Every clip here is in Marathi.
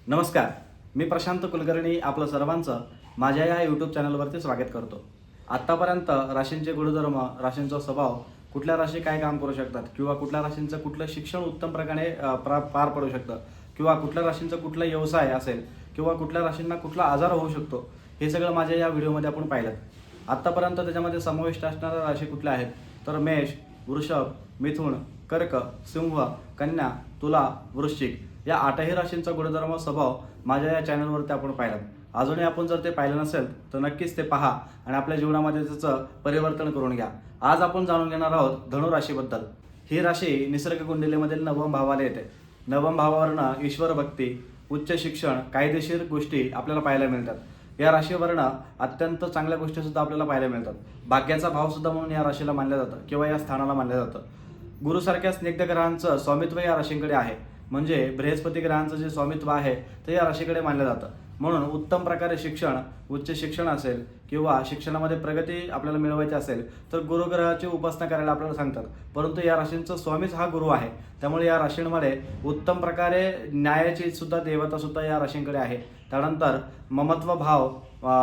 नमस्कार, मी प्रशांत कुलकर्णी आपलं सर्वांचं माझ्या या यूट्यूब चॅनलवरती स्वागत करतो। आत्तापर्यंत राशींचे गुणधर्म, राशींचा स्वभाव, कुठल्या राशी काय काम करू शकतात किंवा कुठल्या राशींचं कुठलं शिक्षण उत्तम प्रकारे पार पडू शकतं किंवा कुठल्या राशींचा कुठला व्यवसाय असेल किंवा कुठल्या राशींना कुठला आजार होऊ शकतो, हे सगळं माझ्या या व्हिडिओमध्ये आपण पाहिलं। आत्तापर्यंत त्याच्यामध्ये समाविष्ट असणाऱ्या राशी कुठल्या आहेत तर मेष, वृषभ, मिथुन, कर्क, सिंह, कन्या, तुला, वृश्चिक या 8ही राशींचा गुणधर्म स्वभाव माझ्या या चॅनलवरती आपण पाहिलात। अजूनही आपण जर ते पाहिलं नसेल तर नक्कीच ते पहा आणि आपल्या जीवनामध्ये त्याचं परिवर्तन करून घ्या। आज आपण जाणून घेणार आहोत धनु राशीबद्दल। ही राशी निसर्ग कुंडलीमधील 9व्या भावाला येते। 9व्या भावावरनं ईश्वर भक्ती, उच्च शिक्षण, कायदेशीर गोष्टी आपल्याला पाहायला मिळतात। या राशीवरनं अत्यंत चांगल्या गोष्टी सुद्धा आपल्याला पाहायला मिळतात। भाग्याचा भाव सुद्धा म्हणून या राशीला मानलं जातं किंवा या स्थानाला मानलं जातं। गुरुसारख्या स्निग्ध ग्रहांचं स्वामित्व या राशींकडे आहे, म्हणजे बृहस्पती ग्रहांचं जे स्वामित्व आहे ते या राशीकडे मानलं जातं। म्हणून उत्तम प्रकारे शिक्षण, उच्च शिक्षण असेल किंवा शिक्षणामध्ये प्रगती आपल्याला मिळवायची असेल तर गुरुग्रहाची उपासना करायला आपल्याला सांगतात। परंतु या राशींचा स्वामीच हा गुरु आहे, त्यामुळे या राशींमध्ये उत्तम प्रकारे न्यायाची सुद्धा देवता सुद्धा या राशींकडे आहे। त्यानंतर ममत्व भाव,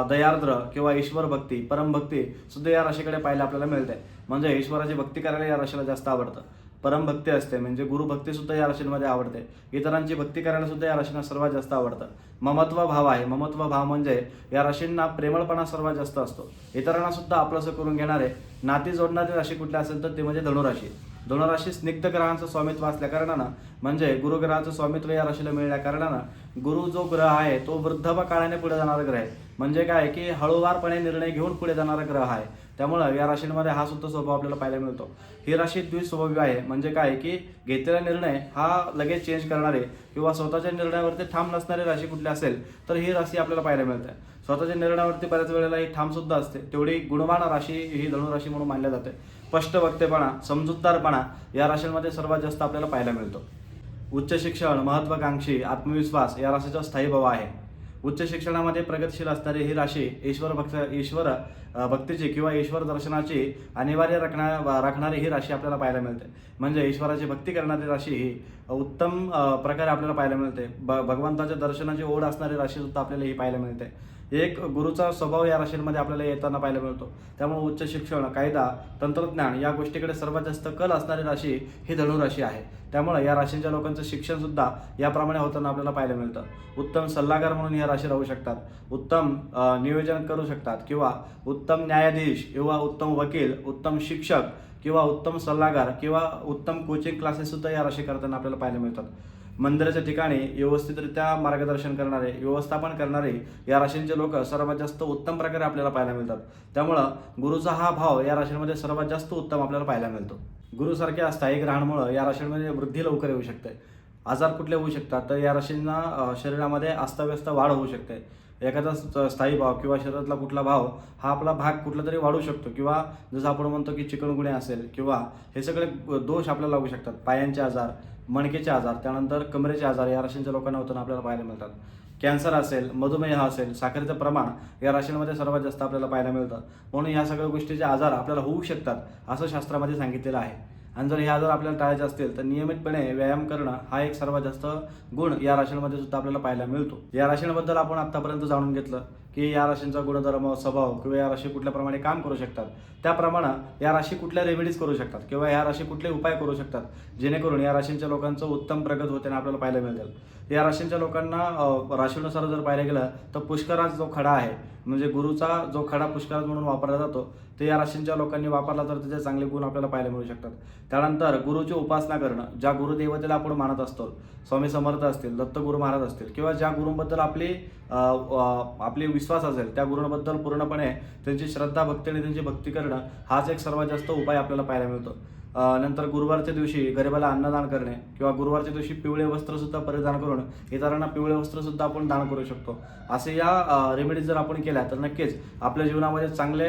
दयार्द्र किंवा ईश्वर भक्ती, परमभक्ती सुद्धा या राशीकडे पाहायला आपल्याला मिळते। म्हणजे ईश्वराची भक्ती करायला या राशीला जास्त आवडतं। परमभक्ती असते म्हणजे गुरुभक्ती सुद्धा या राशींमध्ये आवडते। इतरांची भक्ती करायला सुद्धा या राशींना सर्वात जास्त आवडतं। ममत्व भाव आहे, ममत्व भाव म्हणजे या राशींना प्रेमळपणा सर्वात जास्त असतो। इतरांना सुद्धा आपलंसं करून घेणारे, नाती जोडणारी राशी कुठली असेल तर ते म्हणजे धनुराशी। धनुराशी स्निग्ध ग्रहांचं स्वामित्व असल्या कारणानं, म्हणजे गुरुग्रहाचं स्वामित्व या राशीला मिळाल्या कारणानं गुरु जो ग्रह आहे तो वृद्धापकाळाने पुढे जाणारा ग्रह आहे। म्हणजे काय की हळूवारपणे निर्णय घेऊन पुढे जाणारा ग्रह आहे। त्यामुळं या राशींमध्ये हा सुद्धा स्वभाव आपल्याला पाहायला मिळतो। ही राशी द्विस्वभावी आहे, म्हणजे काय की घेतलेला निर्णय हा लगेच चेंज करणारे किंवा स्वतःच्या निर्णयावरती ठाम नसणारी राशी कुठली असेल तर ही राशी आपल्याला पाहायला मिळते। स्वतःच्या निर्णयावरती बऱ्याच वेळेला ही ठाम सुद्धा असते, तेवढी गुणवान राशी ही धनुराशी म्हणून मानल्या जाते। स्पष्ट वक्तेपणा, समजूतदारपणा या राशींमध्ये सर्वात जास्त आपल्याला पाहायला मिळतो। उच्च शिक्षण, महत्वाकांक्षी, आत्मविश्वास या राशीचा स्थायी भाव आहे। उच्च शिक्षणामध्ये प्रगतिशील असणारी ही राशी ईश्वर भक्तीची किंवा ईश्वर दर्शनाची अनिवार्य राखणारी ही राशी आपल्याला पाहायला मिळते। म्हणजे ईश्वराची भक्ती करणारी राशी ही उत्तम प्रकारे आपल्याला पाहायला मिळते। भगवंताच्या दर्शनाची ओढ असणारी राशी सुद्धा आपल्याला ही पाहायला मिळते। एक गुरुचा स्वभाव या राशींमध्ये आपल्याला येताना पाहायला मिळतो। त्यामुळे उच्च शिक्षण, कायदा, तंत्रज्ञान या गोष्टीकडे सर्वात जास्त कल असणारी राशी ही धनुराशी आहे। त्यामुळे या राशींच्या लोकांचं शिक्षण सुद्धा याप्रमाणे होताना आपल्याला पाहायला मिळतं। उत्तम सल्लागार म्हणून या राशी राहू शकतात, उत्तम नियोजन करू शकतात किंवा उत्तम न्यायाधीश किंवा उत्तम वकील, उत्तम शिक्षक किंवा उत्तम सल्लागार किंवा उत्तम कोचिंग क्लासेस सुद्धा या राशी करताना आपल्याला पाहायला मिळतात। मंदिराच्या ठिकाणी व्यवस्थितरित्या मार्गदर्शन करणारे, व्यवस्थापन करणारे या राशींचे लोक सर्वात जास्त उत्तम प्रकारे आपल्याला पाहायला मिळतात। त्यामुळं गुरुचा हा भाव या राशींमध्ये सर्वात जास्त उत्तम आपल्याला पाहायला मिळतो। गुरुसारख्या स्थायी ग्रहांमुळे या राशींमध्ये वृद्धी लवकर येऊ शकते। आजार कुठले होऊ शकतात तर या राशींना शरीरामध्ये अस्ताव्यस्त वाढ होऊ शकते। एखादा स्थायी भाव किंवा शरीरातला कुठला भाव हा आपला भाग कुठला तरी वाढू शकतो किंवा जसं आपण म्हणतो की चिकनगुन्या असेल किंवा हे सगळे दोष आपल्याला लागू शकतात। पायांचे आजार, मणकेचे आजार, त्यानंतर कमरेचे आजार या राशींच्या लोकांना होताना आपल्याला पाहायला मिळतात। कॅन्सर असेल, मधुमेह असेल, साखरेचं प्रमाण या राशींमध्ये सर्वात जास्त आपल्याला पाहायला मिळतं। म्हणून या सगळ्या गोष्टीचे आजार आपल्याला होऊ शकतात असं शास्त्रामध्ये सांगितलेलं आहे। आणि जर हे आजार आपल्याला टाळायचे असतील तर नियमितपणे व्यायाम करणं हा एक सर्वात जास्त गुण या राशींमध्ये सुद्धा आपल्याला पाहायला मिळतो। या राशींबद्दल आपण आतापर्यंत जाणून घेतलं की या राशींचा गुणधर्म, स्वभाव किंवा या राशी कुठल्याप्रमाणे काम करू शकतात, त्याप्रमाणे या राशी कुठल्या रेमेडीज करू शकतात किंवा या राशी कुठले उपाय करू शकतात जेणेकरून या राशींच्या लोकांचं उत्तम प्रगत होताना आपल्याला पाहायला मिळेल। या राशींच्या लोकांना राशीनुसार जर पाहायला गेलं तर पुष्कराज जो खडा आहे, म्हणजे गुरुचा जो खडा पुष्कराज म्हणून वापरला जातो ते या राशींच्या लोकांनी वापरला तर त्याचे चांगले गुण आपल्याला पाहायला मिळू शकतात। त्यानंतर गुरुची उपासना करणं, ज्या गुरुदेवतेला आपण मानत असतो, स्वामी समर्थ असतील, दत्तगुरु महाराज असतील किंवा ज्या गुरूंबद्दल आपली विश्वास असेल त्या गुरूंबद्दल पूर्णपणे त्यांची श्रद्धा, भक्ती आणि त्यांची भक्ती करणं हाच एक सर्वात जास्त उपाय आपल्याला पाहायला मिळतो। नंतर गुरुवारच्या दिवशी गरिबाला अन्नदान करणे किंवा गुरुवारच्या दिवशी पिवळे वस्त्र सुद्धा परिधान करून इतरांना पिवळे वस्त्र सुद्धा आपण दान करू शकतो। असे या रेमेडीज जर आपण केल्या तर नक्कीच आपल्या जीवनामध्ये चांगले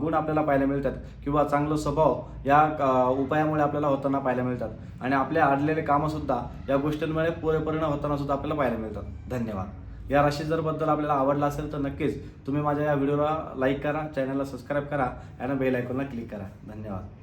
गुण आपल्याला पाहायला मिळतात किंवा चांगलं स्वभाव या उपायामुळे आपल्याला होताना पाहायला मिळतात आणि आपले अडलेले कामं सुद्धा या गोष्टींमुळे परिणाम होताना सुद्धा आपल्याला पाहायला मिळतात। धन्यवाद। या राशी जर बद्दल आपल्याला आवडला असेल तर नक्कीच तुम्ही माझ्या या व्हिडिओला लाईक करा, चॅनलला सबस्क्राईब करा आणि बेल आयकॉनला क्लिक करा। धन्यवाद।